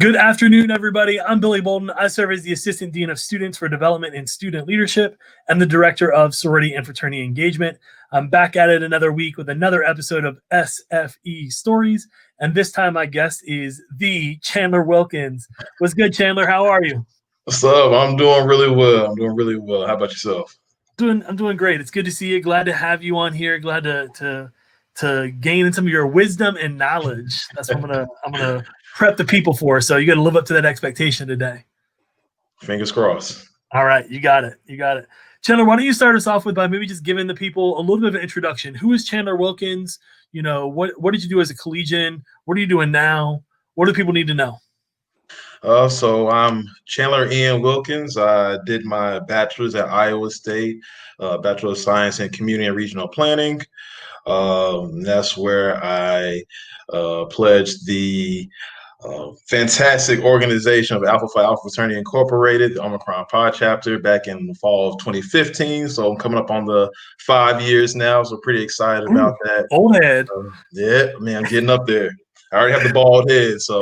Good afternoon, everybody. I'm Billy Bolden. I serve as the Assistant Dean of Students for Development and Student Leadership and the Director of Sorority and Fraternity Engagement. I'm back at it another week with another episode of SFE Stories, and this time my guest is the Chandler Wilkins. What's good, Chandler? How are you? What's up? I'm doing really well. How about yourself? I'm doing great. It's good to see you. Glad to have you on here. Glad to gain in some of your wisdom and knowledge. That's what I'm gonna prep the people for. So you got to live up to that expectation today. Fingers crossed. All right, you got it. Chandler, why don't you start us off with by maybe just giving the people a little bit of an introduction. Who is Chandler Wilkins? You know, what did you do as a collegian? What are you doing now? What do people need to know? So I'm Chandler Ian Wilkins. I did my bachelor's at Iowa State, Bachelor of Science in Community and Regional Planning. That's where I pledged the fantastic organization of Alpha Phi Alpha Fraternity Incorporated, the Omicron Pod Chapter, back in the fall of 2015. So I'm coming up on the 5 years now, so pretty excited about that. Old head. Yeah, man, I'm getting up there. I already have the bald head, so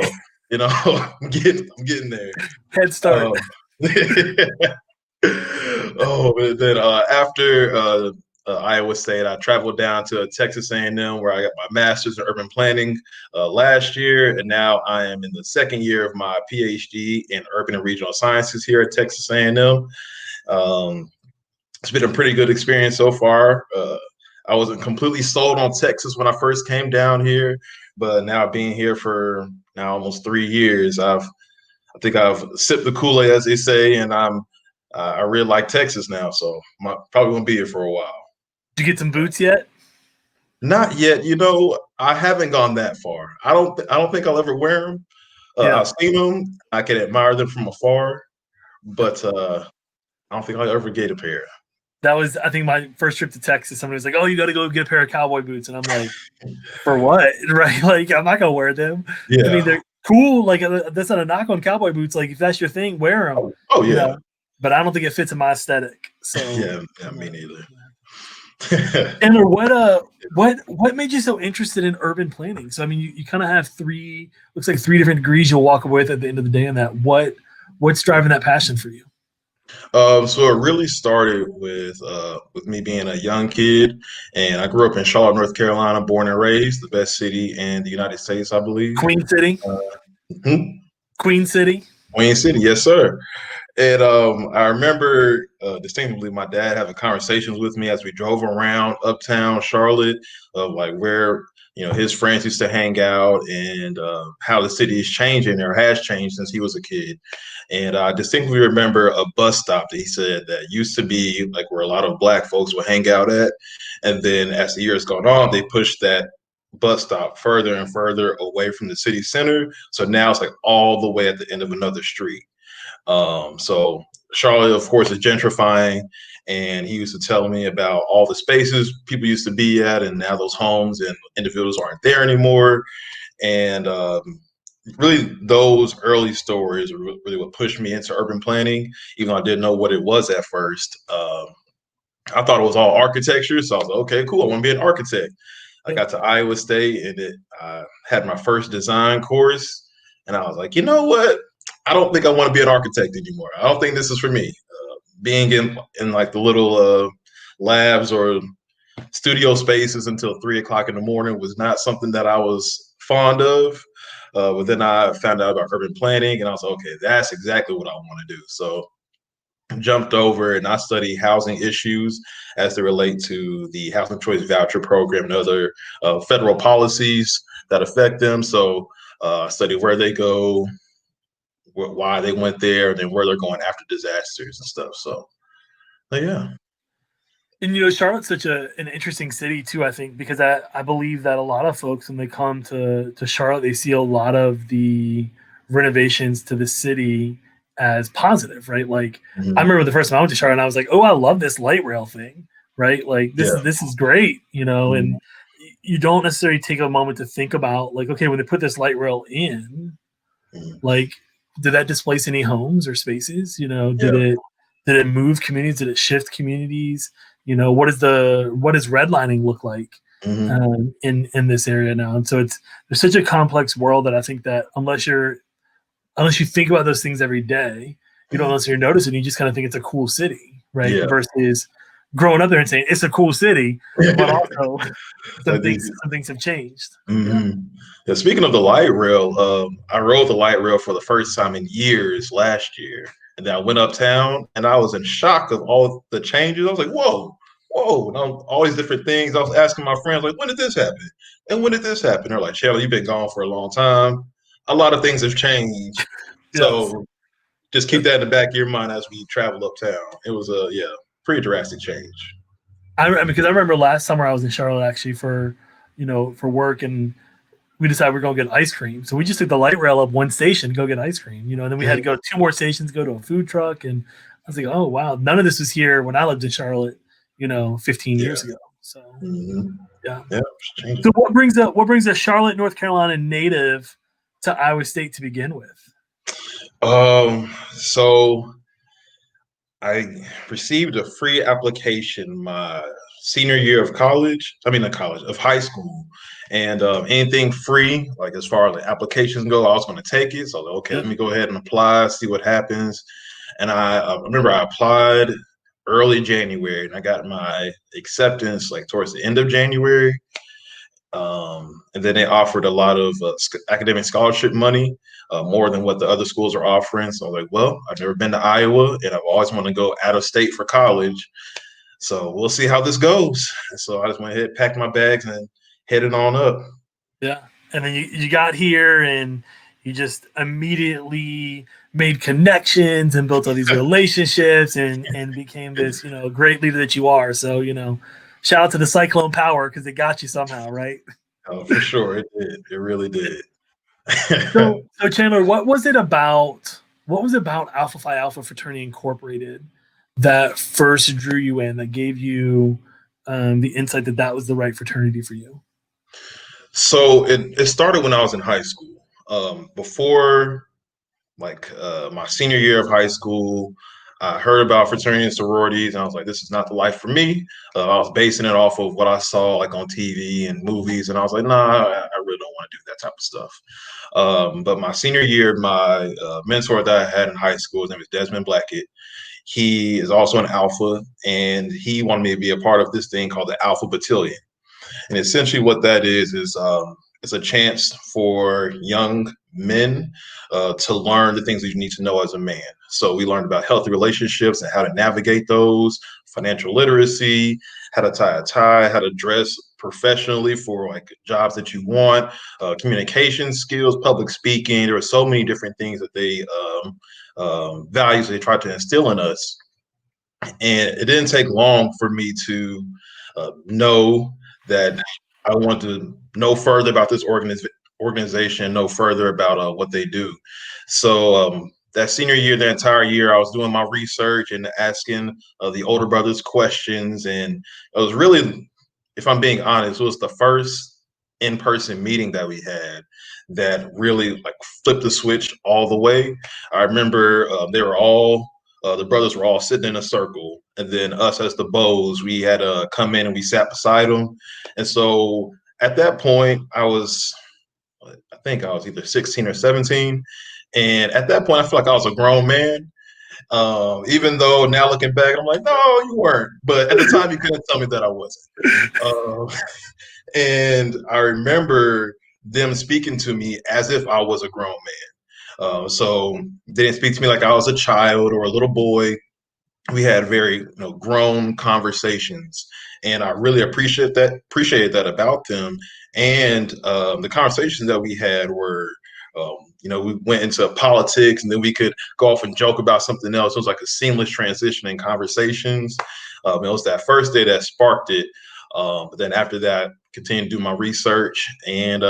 you know, I'm getting there. Head start. But then after Iowa State, I traveled down to Texas A&M where I got my master's in urban planning last year, and now I am in the second year of my PhD in urban and regional sciences here at Texas A&M. It's been a pretty good experience so far. I wasn't completely sold on Texas when I first came down here, but now being here for now almost 3 years, I think I've sipped the Kool-Aid, as they say, and I really like Texas now, so I'm probably gonna be here for a while. Did you get some boots yet? Not yet. You know, I haven't gone that far. I don't think I'll ever wear them. I've seen them. I can admire them from afar, but I don't think I'll ever get a pair. That was, I think, my first trip to Texas. Somebody was like, "Oh, you got to go get a pair of cowboy boots," and I'm like, "For what?" Right? Like, I'm not gonna wear them. Yeah. I mean, they're cool. Like, that's not a knock on cowboy boots. Like, if that's your thing, wear them. Oh yeah. You know? But I don't think it fits in my aesthetic. So yeah, me neither. And what made you so interested in urban planning? So I mean, you kind of have three different degrees you'll walk away with at the end of the day. In that, what's driving that passion for you? So it really started with me being a young kid, and I grew up in Charlotte, North Carolina, born and raised, the best city in the United States, I believe. Queen City. Queen City. Queen City, yes, sir. And I remember distinctly my dad having conversations with me as we drove around uptown Charlotte of like where, you know, his friends used to hang out and how the city is changing or has changed since he was a kid. And I distinctly remember a bus stop that he said that used to be like where a lot of Black folks would hang out at. And then as the years gone on, they pushed that bus stop further and further away from the city center. So now it's like all the way at the end of another street. So Charlotte, of course, is gentrifying, and he used to tell me about all the spaces people used to be at, and now those homes and individuals aren't there anymore. And really, those early stories are really what pushed me into urban planning, even though I didn't know what it was at first. I thought it was all architecture, so I was like, okay, cool, I want to be an architect. I got to Iowa State, and I had my first design course, and I was like, you know what? I don't think I want to be an architect anymore. I don't think this is for me. Being in like the little labs or studio spaces until 3 o'clock in the morning was not something that I was fond of. But then I found out about urban planning, and I was like, okay, that's exactly what I want to do. So I jumped over and I studied housing issues as they relate to the Housing Choice Voucher Program and other federal policies that affect them. So I studied where they go, why they went there, and then where they're going after disasters and stuff. So yeah. And you know, Charlotte's such an interesting city too, I think, because I believe that a lot of folks when they come to Charlotte, they see a lot of the renovations to the city as positive, right? Like I remember the first time I went to Charlotte and I was like, oh, I love this light rail thing, right? Like this is great, you know, and you don't necessarily take a moment to think about like, okay, when they put this light rail in, like, did that displace any homes or spaces? You know, did it move communities? Did it shift communities? You know, what does redlining look like in this area now? And so there's such a complex world that I think that unless you're unless you think about those things every day, you don't necessarily notice it. You just kind of think it's a cool city, right? Yeah. Versus growing up there and saying it's a cool city, but also Like these. some things have changed. Yeah. Hmm. Yeah, speaking of the light rail, I rode the light rail for the first time in years last year, and then I went uptown, and I was in shock of all the changes. I was like, "Whoa, whoa!" And all these different things. I was asking my friends, like, "When did this happen? And when did this happen?" They're like, "Chandler, you've been gone for a long time. A lot of things have changed." Yes. So just keep that in the back of your mind as we travel uptown. It was a pretty drastic change. Because I remember last summer I was in Charlotte actually for, for work, and we decided we're going to get ice cream. So we just took the light rail up one station to go get ice cream, and then we had to go two more stations, go to a food truck. And I was like, oh, wow, none of this was here when I lived in Charlotte, 15 Yeah. years ago. So, Mm-hmm. yeah. Yeah, it's changing. So what brings a Charlotte, North Carolina native to Iowa State to begin with? So I received a free application my senior year of college. I mean, not college, of high school. And anything free, like as far as the applications go, I was going to take it. So, okay, Yep. let me go ahead and apply, see what happens. And I remember I applied early January, and I got my acceptance like towards the end of January. And then they offered a lot of academic scholarship money, more than what the other schools are offering. So I was like, well, I've never been to Iowa, and I've always wanted to go out of state for college. So we'll see how this goes. And so I just went ahead, packed my bags, and headed on up. Yeah. And then you got here and you just immediately made connections and built all these relationships and became this, great leader that you are. So, shout out to the Cyclone Power because it got you somehow, right? For sure, it did. It really did. So Chandler, what was about Alpha Phi Alpha Fraternity Incorporated that first drew you in, that gave you the insight that that was the right fraternity for you? So it started when I was in high school. Before my senior year of high school, I heard about fraternity and sororities, and I was like, "This is not the life for me." I was basing it off of what I saw like on TV and movies, and I was like, "Nah, I really don't want to do that type of stuff." But my senior year, my mentor that I had in high school, his name is Desmond Blackett. He is also an alpha, and he wanted me to be a part of this thing called the Alpha Battalion. And essentially, what that is it's a chance for young men to learn the things that you need to know as a man. So we learned about healthy relationships and how to navigate those, financial literacy, how to tie a tie, how to dress professionally for like jobs that you want, communication skills, public speaking. There were so many different things that they values they tried to instill in us. And it didn't take long for me to know that I want to know further about this organization, know further about what they do. So that senior year, the entire year, I was doing my research and asking the older brothers questions. And it was really, if I'm being honest, it was the first in-person meeting that we had that really like flipped the switch all the way. I remember they were all the brothers were all sitting in a circle, and then us as the bows, we had to come in and we sat beside them. And so at that point, I think I was either 16 or 17. And at that point, I feel like I was a grown man. Even though now looking back, I'm like, no, you weren't. But at the time, you couldn't tell me that I wasn't. And I remember them speaking to me as if I was a grown man. So they didn't speak to me like I was a child or a little boy. We had very grown conversations, and I really appreciated that about them. And the conversations that we had were we went into politics, and then we could go off and joke about something else. It was like a seamless transition in conversations. It was that first day that sparked it. But then after that, continued to do my research, and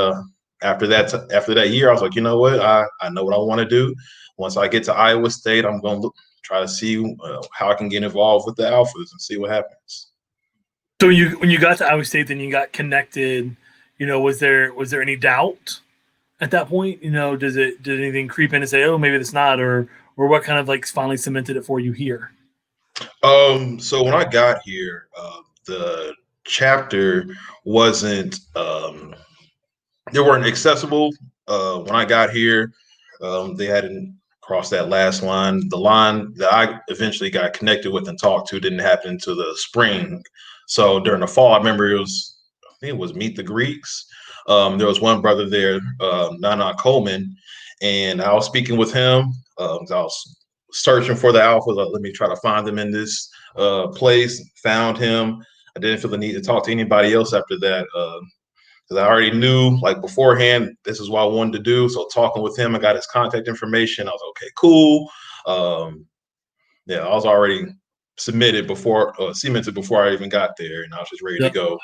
after that year, I was like, you know what, I know what I want to do. Once I get to Iowa State, I'm going to try to see how I can get involved with the alphas and see what happens. So when you got to Iowa State, then you got connected. Was there any doubt at that point? Did anything creep in and say, oh, maybe it's not, or what kind of like finally cemented it for you here? So when I got here, the chapter wasn't they weren't accessible when I got here. They hadn't crossed that last line. The line that I eventually got connected with and talked to didn't happen until the spring. So during the fall, I remember I think it was Meet the Greeks. There was one brother there, Nana Coleman, and I was speaking with him. I was searching for the alpha. Like, let me try to find them in this place. Found him. I didn't feel the need to talk to anybody else after that. Because I already knew like beforehand this is what I wanted to do. So talking with him, I got his contact information. I was okay, cool. Yeah, I was already cemented before I even got there, and I was just ready to Yep. go.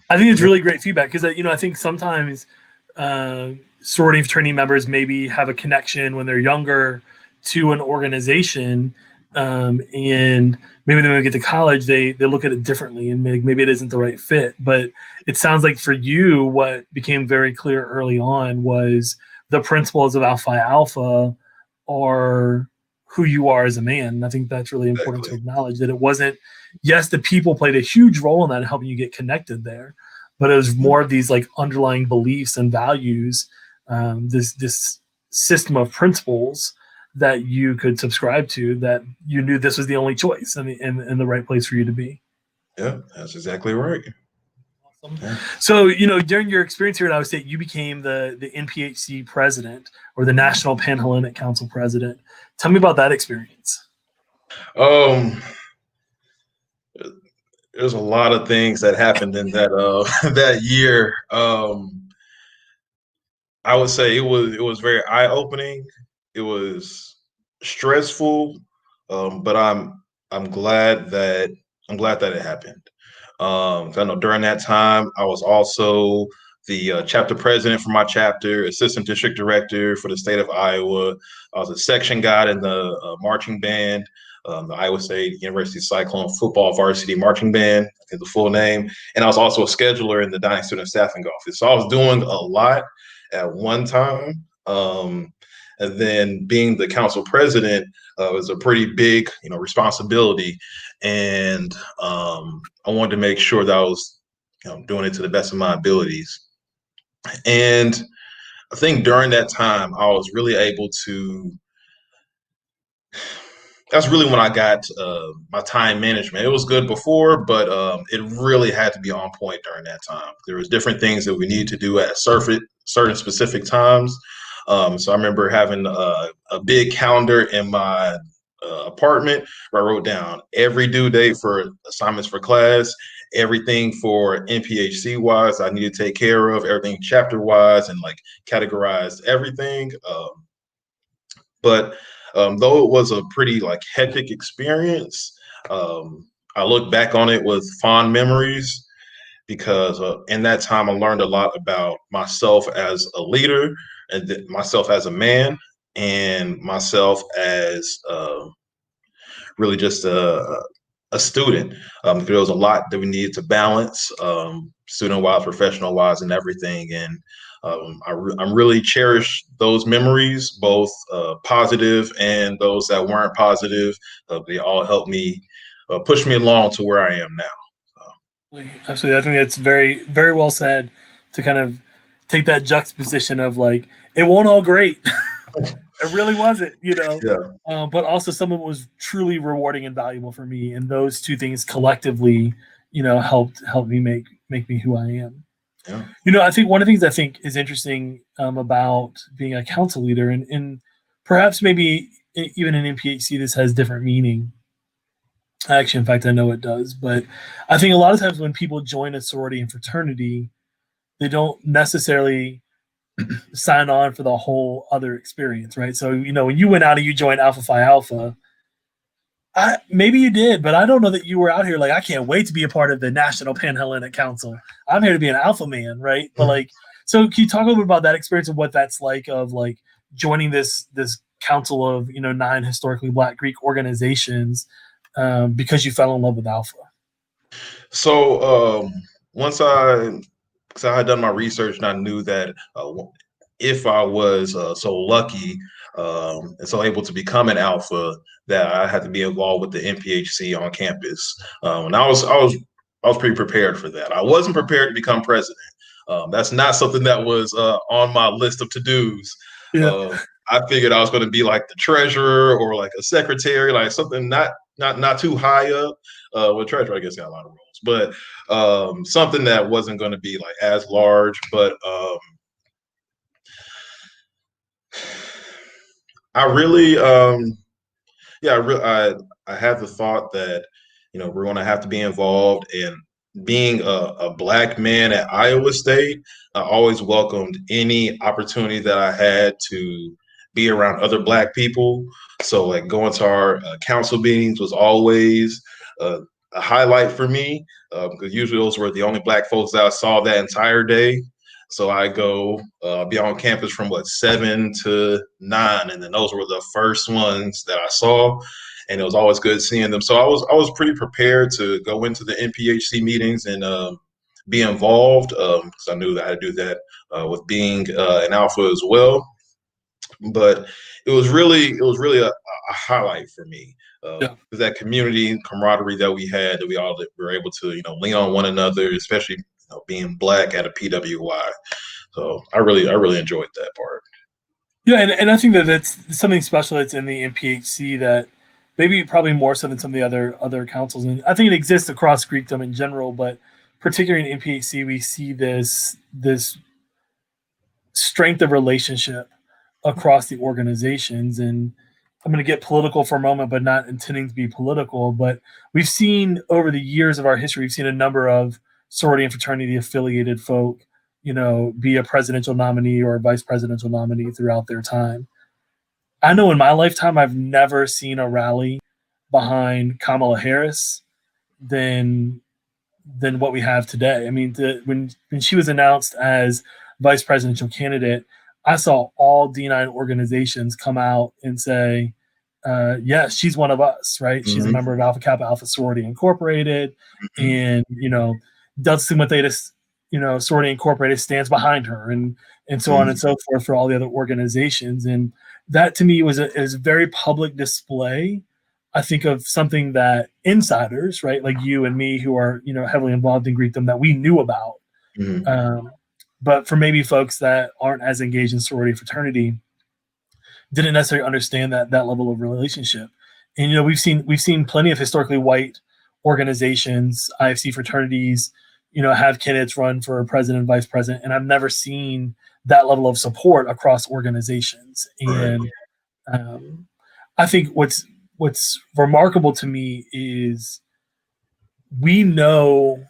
I think it's really great feedback because I think sometimes sorority and fraternity members maybe have a connection when they're younger to an organization, and maybe when they get to college, they look at it differently, and maybe it isn't the right fit. But it sounds like for you, what became very clear early on was the principles of Alpha Alpha are who you are as a man. And I think that's really important to Exactly. acknowledge that it wasn't. Yes, the people played a huge role in that, helping you get connected there, but it was more of these like underlying beliefs and values, this system of principles that you could subscribe to, that you knew this was the only choice and the right place for you to be. Yeah, that's exactly right. Awesome. Yeah. So, during your experience here at Iowa State, you became the NPHC president, or the National Pan-Hellenic Council president. Tell me about that experience. Um, there's a lot of things that happened in that that year. I would say it was very eye opening. It was stressful, but I'm glad that it happened. 'Cause I know during that time I was also the chapter president for my chapter, assistant district director for the state of Iowa. I was a section guide in the marching band, the Iowa State University Cyclone football varsity marching band, is the full name. And I was also a scheduler in the dining student staffing office. So I was doing a lot at one time. And then being the council president was a pretty big, responsibility. And I wanted to make sure that I was, doing it to the best of my abilities. And I think during that time, I was really able to. That's really when I got my time management. It was good before, but it really had to be on point during that time. There was different things that we needed to do at certain specific times. So I remember having a big calendar in my apartment where I wrote down every due date for assignments for class, everything for NPHC wise I need to take care of, everything chapter wise, and like categorized everything. But though it was a pretty like hectic experience, I look back on it with fond memories because in that time I learned a lot about myself as a leader and myself as a man and myself as really just a student. There was a lot that we needed to balance, student-wise, professional-wise, and everything. And I'm really cherish those memories, both positive and those that weren't positive. They all helped me push me along to where I am now. Absolutely. I think it's very, very well said to kind of take that juxtaposition of like, it won't all great. It really wasn't. Yeah, But also some of it was truly rewarding and valuable for me. And those two things collectively, helped me make me who I am. yeah. I think one of the things I think is interesting about being a council leader, and perhaps maybe even in NPHC, this has different meaning. Actually, in fact, I know it does. But I think a lot of times when people join a sorority and fraternity, they don't necessarily sign on for the whole other experience, right? So, when you went out and you joined Alpha Phi Alpha, maybe you did, but I don't know that you were out here like, I can't wait to be a part of the National Pan-Hellenic Council. I'm here to be an alpha man, right? But like, so can you talk a little bit about that experience of what that's like, of like joining this council of 9 historically Black Greek organizations, because you fell in love with Alpha? So once because I had done my research and I knew that if I was so lucky and so able to become an alpha, that I had to be involved with the NPHC on campus. And I was pretty prepared for that. I wasn't prepared to become president. That's not something that was on my list of to dos. Yeah. I figured I was going to be like the treasurer or like a secretary, like something not too high up. Well, treasurer, I guess, got a lot of roles, but something that wasn't going to be like as large. But I really, yeah, I have the thought that we're going to have to be involved in being a black man at Iowa State. I always welcomed any opportunity that I had to be around other black people. So like going to our council meetings was always a highlight for me because usually those were the only black folks that I saw that entire day. So I go be on campus from 7 to 9, and then those were the first ones that I saw, and it was always good seeing them. So I was pretty prepared to go into the NPHC meetings and be involved because I knew that I had to do that with being an alpha as well. But it was really a highlight for me Yeah. that community and camaraderie that we had, that we all were able to lean on one another, especially being black at a PWI. So I really enjoyed that part. Yeah, and I think that that's something special that's in the MPHC that maybe probably more so than some of the other councils, and I think it exists across Greekdom in general, but particularly in MPHC, we see this strength of relationship across the organizations. And I'm going to get political for a moment, but not intending to be political. But we've seen over the years of our history, we've seen a number of sorority and fraternity affiliated folk, be a presidential nominee or a vice presidential nominee throughout their time. I know in my lifetime, I've never seen a rally behind Kamala Harris than than what we have today. I mean, when she was announced as vice presidential candidate, I saw all D9 organizations come out and say, yes, she's one of us, right? She's a Mm-hmm. member of Alpha Kappa Alpha Sorority Incorporated, and Delta Sigma Theta, Sorority Incorporated stands behind her, and so on and so forth for all the other organizations. And that to me is a very public display, I think, of something that insiders, right, like you and me, who are heavily involved in Greekdom, that we knew about. Mm-hmm. But for maybe folks that aren't as engaged in sorority fraternity, didn't necessarily understand that level of relationship. And we've seen plenty of historically white organizations, IFC fraternities, have candidates run for president and vice president, and I've never seen that level of support across organizations. Right. And I think what's remarkable to me is we know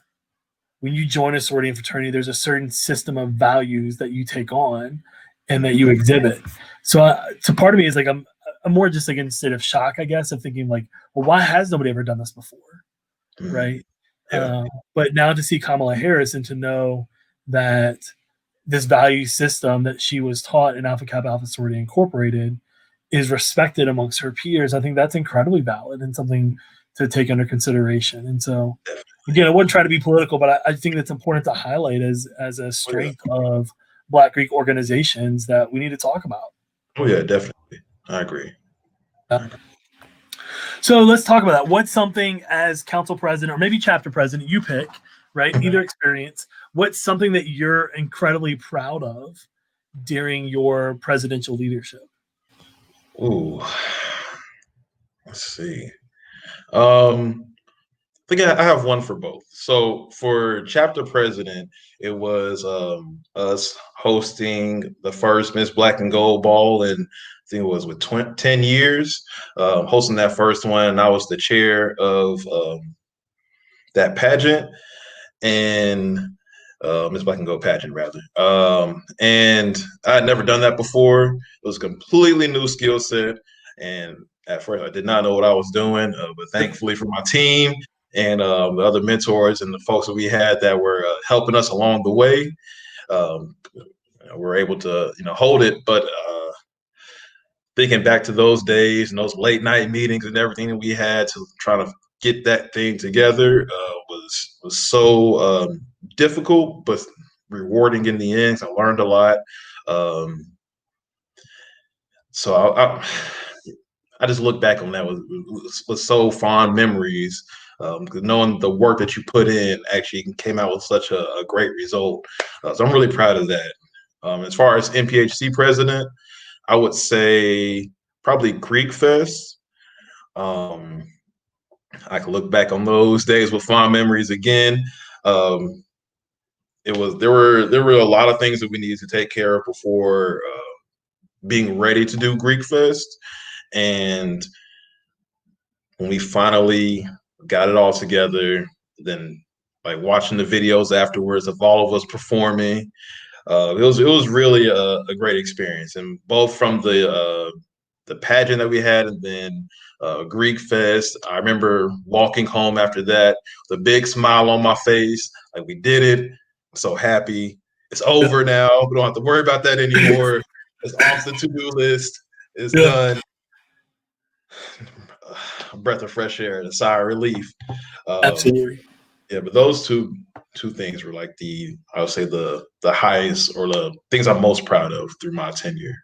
when you join a sorority and fraternity, there's a certain system of values that you take on and that you exhibit. So part of me is like I'm more just like in a state of shock, I guess, of thinking like, well, why has nobody ever done this before, right? Yeah. But now to see Kamala Harris and to know that this value system that she was taught in Alpha Kappa Alpha Sorority Incorporated is respected amongst her peers, I think that's incredibly valid and something to take under consideration. And so, again, I wouldn't try to be political, but I think that's important to highlight as a strength of Black Greek organizations that we need to talk about. Oh yeah, definitely. I agree. So let's talk about that. What's something as council president or maybe chapter president, you pick, right? Either experience. What's something that you're incredibly proud of during your presidential leadership? Ooh, let's see. I think I have one for both. So for chapter president, it was us hosting the first Miss Black and Gold Ball, and I think it was with 10 years, hosting that first one. And I was the chair of that pageant, and Miss Black and Gold pageant rather. And I had never done that before. It was a completely new skill set, and at first I did not know what I was doing. But thankfully for my team and the other mentors and the folks that we had that were helping us along the way, we were able to hold it. But thinking back to those days and those late night meetings and everything that we had to try to get that thing together was so difficult, but rewarding in the end. I learned a lot. So I just look back on that with so fond memories, because knowing the work that you put in actually came out with such a great result. So I'm really proud of that. As far as NPHC president, I would say probably Greek Fest. Um, I can look back on those days with fond memories again. Um, there were a lot of things that we needed to take care of before being ready to do Greek Fest, and when we finally got it all together, then like watching the videos afterwards of all of us performing, it was really a great experience, and both from the pageant that we had, and then Greek Fest. I remember walking home after that, the big smile on my face, like we did it. I'm so happy. It's Yeah. over now. We don't have to worry about that anymore. It's off the to-do list. It's Yeah. done. A breath of fresh air and a sigh of relief. Um, Absolutely. yeah, but those two things were like I would say the highest or the things I'm most proud of through my tenure.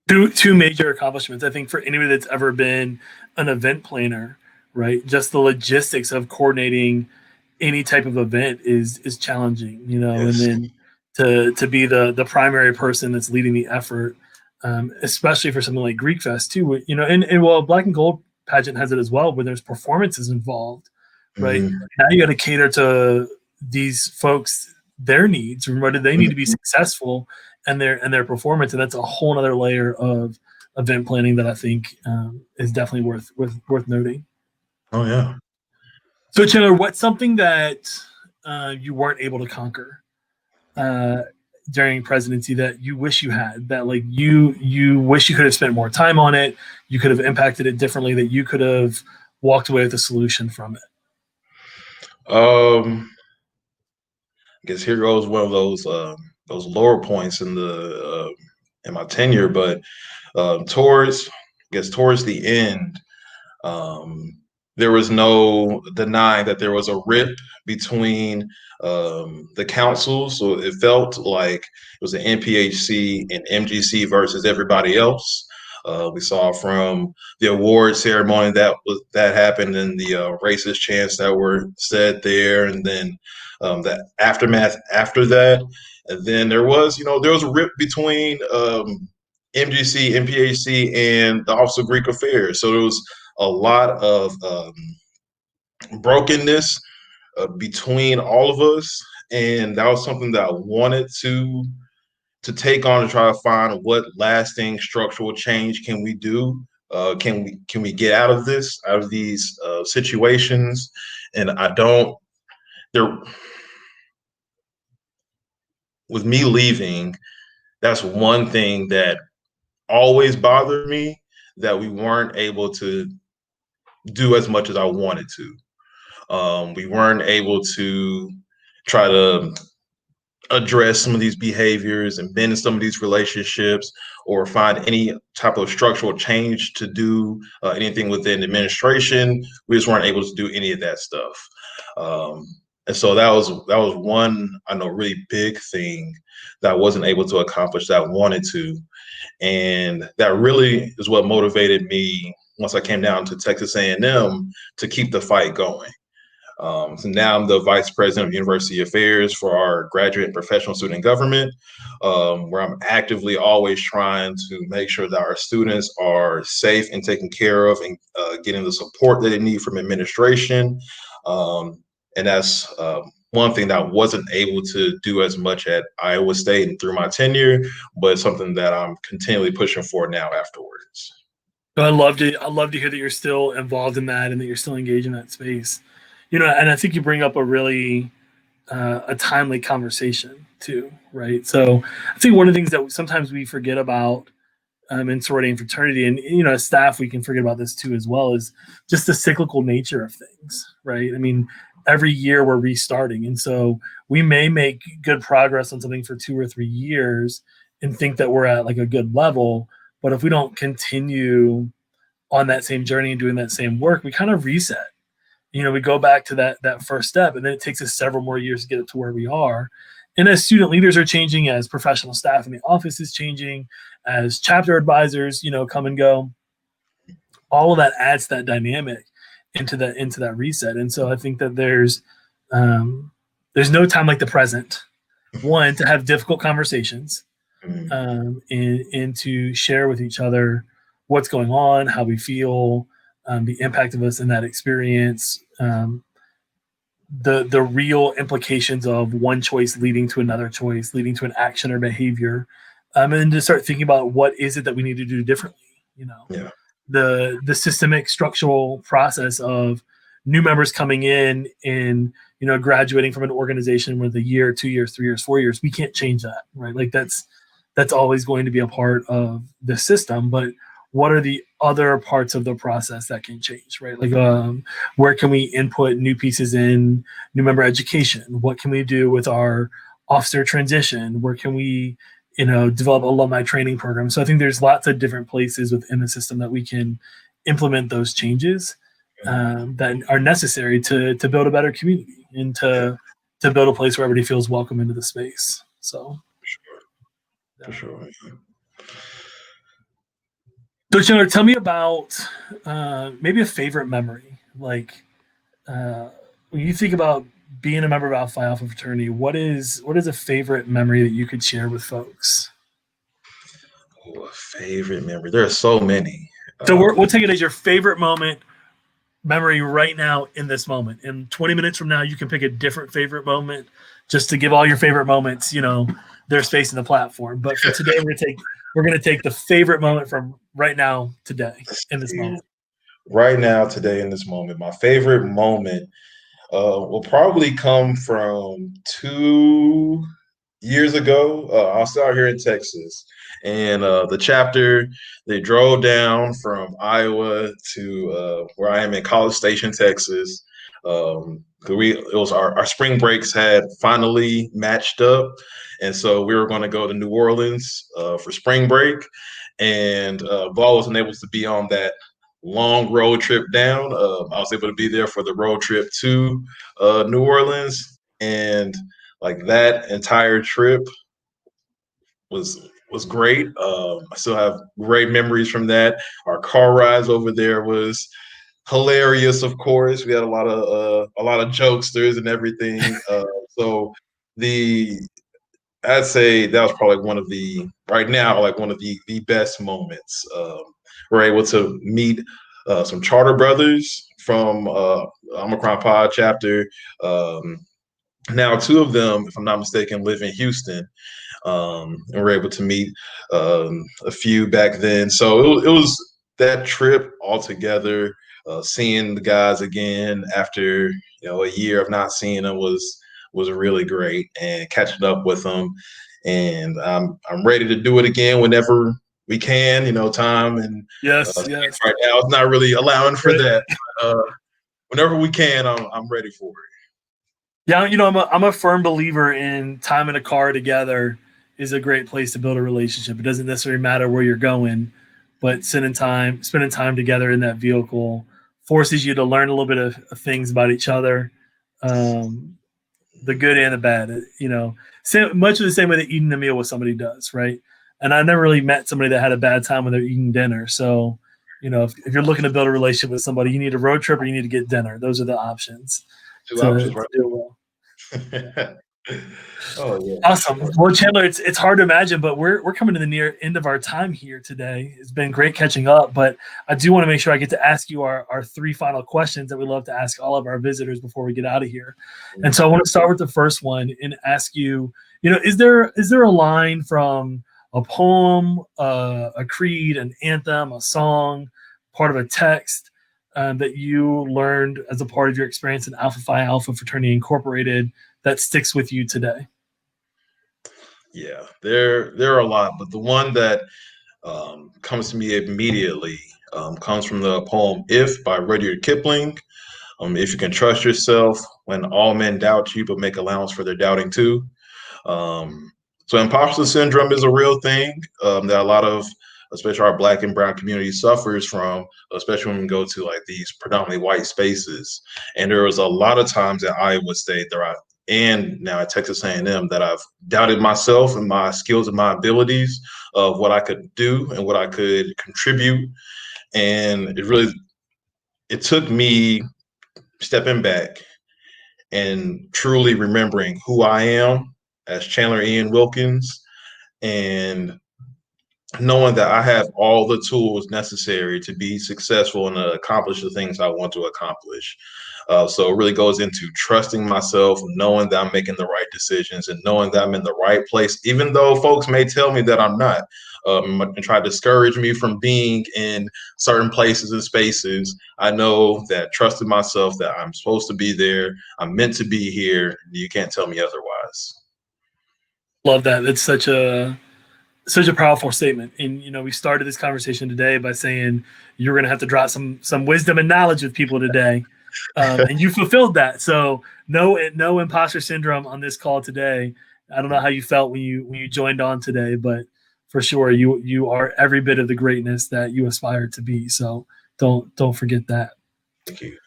Two major accomplishments, I think, for anybody that's ever been an event planner, right? Just the logistics of coordinating any type of event is challenging, and Yes. then to be the primary person that's leading the effort, especially for something like Greek Fest too, and well, Black and Gold pageant has it as well, where there's performances involved, right? Mm-hmm. Now you got to cater to these folks, their needs, and what do they need to be successful, and their performance, and that's a whole other layer of event planning that I think is definitely worth noting. Oh yeah. So Chandler, what's something that you weren't able to conquer uh, during presidency that you wish you had? That like you wish you could have spent more time on it, you could have impacted it differently, that you could have walked away with a solution from it. I guess here goes one of those lower points in my tenure, but towards towards the end, um, there was no denying that there was a rip between the councils. So it felt like it was an NPHC and MGC versus everybody else. We saw from the award ceremony that happened, and the racist chants that were said there, and then the aftermath after that. And then there was a rip between MGC, MPHC, and the Office of Greek Affairs. So there was a lot of brokenness between all of us, and that was something that I wanted to take on to try to find what lasting structural change can we do. Can we get out of these situations? And I don't there with me leaving, that's one thing that always bothered me, that we weren't able to do as much as I wanted to. We weren't able to try to address some of these behaviors and bend some of these relationships, or find any type of structural change to do anything within administration. We just weren't able to do any of that stuff. Um, and so that was one, I know, really big thing that I wasn't able to accomplish that I wanted to. And that really is what motivated me once I came down to Texas A&M to keep the fight going. So now I'm the vice president of University Affairs for our graduate and professional student government, where I'm actively always trying to make sure that our students are safe and taken care of, and getting the support that they need from administration. And that's one thing that I wasn't able to do as much at Iowa State and through my tenure, but it's something that I'm continually pushing for now afterwards. I love to hear that you're still involved in that and that you're still engaged in that space. And I think you bring up a timely conversation too, right? So I think one of the things that sometimes we forget about in sorority and fraternity, and as staff, we can forget about this too as well, is just the cyclical nature of things, right? I mean, every year we're restarting, and so we may make good progress on something for 2 or 3 years and think that we're at like a good level, but if we don't continue on that same journey and doing that same work, we kind of reset. We go back to that first step, and then it takes us several more years to get it to where we are. And as student leaders are changing, as professional staff in the office is changing, as chapter advisors, come and go, all of that adds that dynamic into that reset. And so I think that there's no time like the present, one, to have difficult conversations, Mm. and to share with each other what's going on, how we feel, the impact of us in that experience, the real implications of one choice leading to another choice, leading to an action or behavior, and to start thinking about what is it that we need to do differently. You know, Yeah. the systemic structural process of new members coming in and graduating from an organization with a year, 2 years, 3 years, 4 years. We can't change that, right? Like that's always going to be a part of the system, but what are the other parts of the process that can change, right? Like where can we input new pieces in new member education? What can we do with our officer transition? Where can we develop alumni training programs? So I think there's lots of different places within the system that we can implement those changes that are necessary to build a better community and Yeah, to build a place where everybody feels welcome into the space. So for sure. For yeah. sure. So Chandler, tell me about maybe a favorite memory. Like when you think about being a member of Alpha Phi Alpha fraternity, what is a favorite memory that you could share with folks? Oh, a favorite memory. There are so many. So we'll Um, take it as your favorite moment memory right now in this moment. And 20 minutes from now, you can pick a different favorite moment just to give all your favorite moments, their space in the platform. But for today, we're gonna take the favorite moment from right now, today, let's in this see. moment. Right now, today, in this moment, my favorite moment will probably come from 2 years ago. I was out here in Texas, and the chapter they drove down from Iowa to where I am in College Station, Texas. 'Cause it was our spring breaks had finally matched up, and so we were going to go to New Orleans for spring break, and Ball wasn't able to be on that long road trip down. I was able to be there for the road trip to New Orleans, and like that entire trip was great. I still have great memories from that. Our car rides over there was hilarious. Of course, we had a lot of jokesters and everything. So the I'd say that was probably one of the right now like one of the best moments. We're able to meet some charter brothers from Omicron Pod chapter. Um, Now, two of them, if I'm not mistaken, live in Houston, and we're able to meet a few back then. So it was that trip altogether. Seeing the guys again after a year of not seeing them was really great, and catching up with them. And I'm ready to do it again whenever we can. Time and Yes, yes. right now it's not really allowing for Right. that. Whenever we can, I'm ready for it. Yeah, I'm a firm believer in time in a car together is a great place to build a relationship. It doesn't necessarily matter where you're going, but spending time together in that vehicle forces you to learn a little bit of things about each other, um, the good and the bad. Much of the same way that eating a meal with somebody does, right? And I never really met somebody that had a bad time when they're eating dinner. So, if you're looking to build a relationship with somebody, you need a road trip or you need to get dinner. Those are the options Two to options, right? do well. Oh yeah, for Awesome. sure. Well, Chandler, it's hard to imagine, but we're coming to the near end of our time here today. It's been great catching up, but I do want to make sure I get to ask you our three final questions that we love to ask all of our visitors before we get out of here. And so I want to start with the first one and ask you, is there a line from a poem, a creed, an anthem, a song, part of a text that you learned as a part of your experience in Alpha Phi Alpha Fraternity Incorporated that sticks with you today? Yeah, there are a lot, but the one that comes to me immediately comes from the poem "If" by Rudyard Kipling. If you can trust yourself when all men doubt you, but make allowance for their doubting too. Um, so imposter syndrome is a real thing that a lot of, especially our Black and Brown community, suffers from, especially when we go to like these predominantly white spaces. And there was a lot of times at Iowa State and now at Texas A&M that I've doubted myself and my skills and my abilities of what I could do and what I could contribute. And it took me stepping back and truly remembering who I am as Chandler Ian Wilkins, and knowing that I have all the tools necessary to be successful and accomplish the things I want to accomplish. So it really goes into trusting myself, knowing that I'm making the right decisions, and knowing that I'm in the right place, even though folks may tell me that I'm not, and try to discourage me from being in certain places and spaces. I know that trusting myself that I'm supposed to be there, I'm meant to be here. You can't tell me otherwise. Love that. It's such a powerful statement. And we started this conversation today by saying you're going to have to drop some wisdom and knowledge with people today, and you fulfilled that. So no imposter syndrome on this call today. I don't know how you felt when you joined on today, but for sure you are every bit of the greatness that you aspire to be. So don't forget that. Thank you.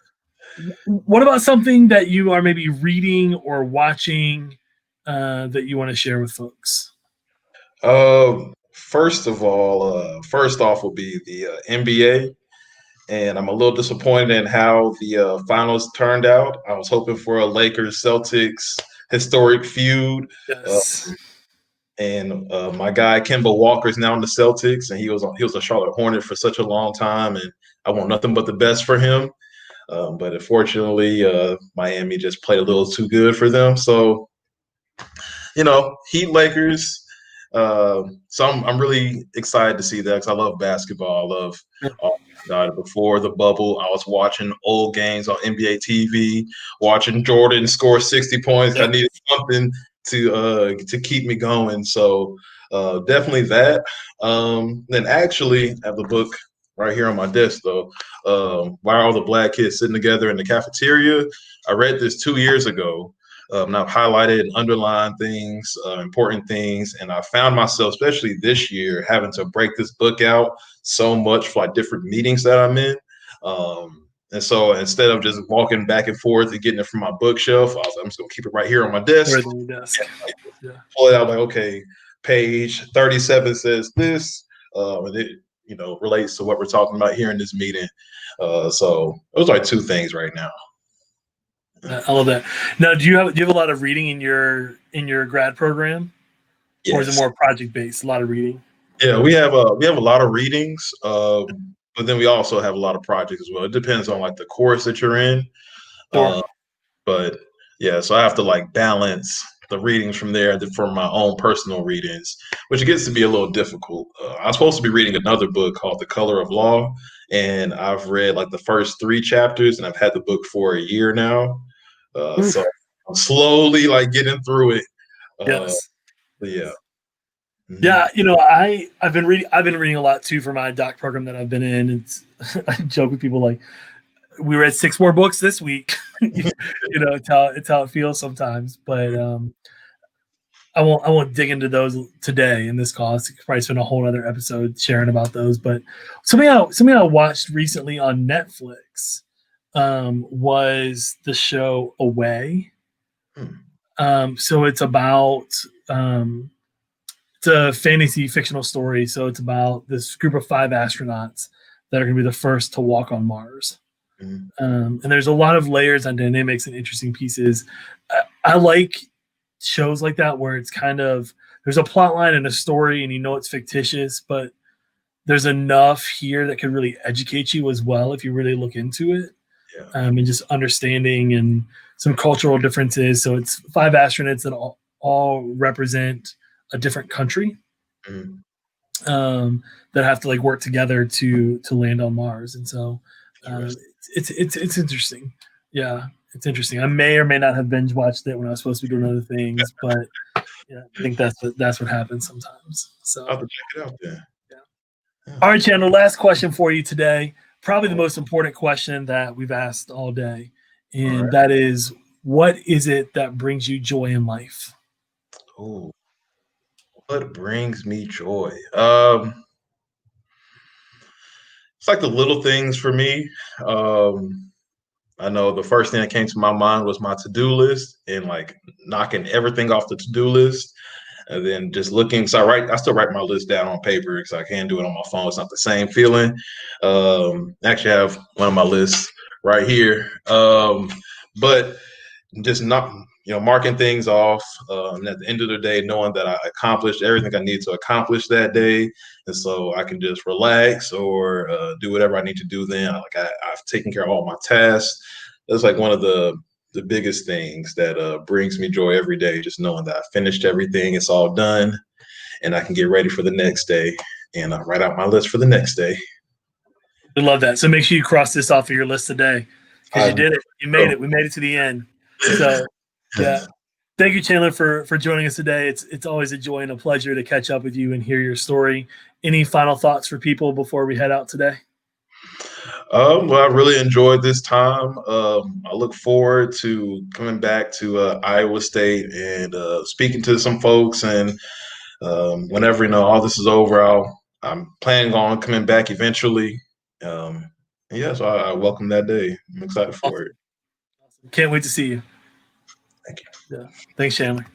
What about something that you are maybe reading or watching that you want to share with folks? First of all, first off will be the NBA, and I'm a little disappointed in how the finals turned out. I was hoping for a Lakers Celtics historic feud, uh, Yes. and my guy Kemba Walker is now in the Celtics, and he was a Charlotte Hornet for such a long time, and I want nothing but the best for him. But unfortunately, Miami just played a little too good for them. So Heat Lakers. So I'm really excited to see that because I love basketball. I love before the bubble, I was watching old games on NBA TV, watching Jordan score 60 points. I Yep. needed something to keep me going. So definitely that. Then actually, I have the book right here on my desk though. Why are all the black kids sitting together in the cafeteria? I read this 2 years ago. And I've highlighted and underlined things, important things, and I found myself, especially this year, having to break this book out so much for like different meetings that I'm in. And so instead of just walking back and forth and getting it from my bookshelf, I'm just gonna keep it right here on my desk. Right on your desk. Yeah. Pull it out like, okay, page 37 says this, and it relates to what we're talking about here in this meeting. So those are two things right now. I love that. Now, do you have a lot of reading in your grad program, or is it Yes. more project based? A lot of reading. Yeah, we have a lot of readings, but then we also have a lot of projects as well. It depends on like the course that you're in, Sure. uh, but yeah, so I have to like balance the readings from there from my own personal readings, which gets to be a little difficult. I was supposed to be reading another book called The Color of Law, and I've read like the first 3 chapters, and I've had the book for a year now. So Oof. I'm slowly like getting through it. Yes. But yeah. Mhm. Yeah, I've been reading a lot too for my doc program that I've been in. It's I joke with people like we read 6 more books this week. It's how it feels sometimes. But I won't dig into those today in this call. It's probably spend a whole other episode sharing about those. But something I watched recently on Netflix was the show Away. So it's about it's a fantasy fictional story. So it's about this group of 5 astronauts that are going to be the first to walk on Mars. Mhm. And there's a lot of layers and dynamics and interesting pieces. I like shows like that where it's kind of there's a plot line and a story, and it's fictitious, but there's enough here that could really educate you as well if you really look into it, Yeah. and just understanding and some cultural differences. So it's 5 astronauts that all represent a different country, Mhm. that have to like work together to land on Mars. And so Interesting. it's interesting. Yeah, it's interesting. I may or may not have binge watched it when I was supposed to be doing other things, but yeah, I think that's what happens sometimes. So I'll have to check it out then. yeah. Yeah. All right, Chandler. Last question for you today. Probably the most important question that we've asked all day, All and right. that is, what is it that brings you joy in life? Oh, what brings me joy? It's like the little things for me. Um, I know the first thing that came to my mind was my to-do list and like knocking everything off the to-do list. And then just looking, so I still write my list down on paper because I can't do it on my phone. It's not the same feeling. Actually, I have one of my lists right here. But just not marking things off, and at the end of the day, knowing that I accomplished everything I need to accomplish that day, and so I can just relax or do whatever I need to do. Then, I've taken care of all my tasks. That's like one of the biggest things that brings me joy every day, just knowing that I finished everything, it's all done, and I can get ready for the next day and write out my list for the next day. I love that. So make sure you cross this off of your list today because you I did it. You made it. We made it to the end. So, yeah. Thank you, Chandler, for joining us today. It's always a joy and a pleasure to catch up with you and hear your story. Any final thoughts for people before we head out today? Well, I really enjoyed this time. I look forward to coming back to Iowa State and speaking to some folks. And whenever all this is over, I'm planning on coming back eventually. Yeah, so I welcome that day. I'm excited for Awesome. it. Can't wait to see you. Thank you. Yeah. Thanks, Chandler.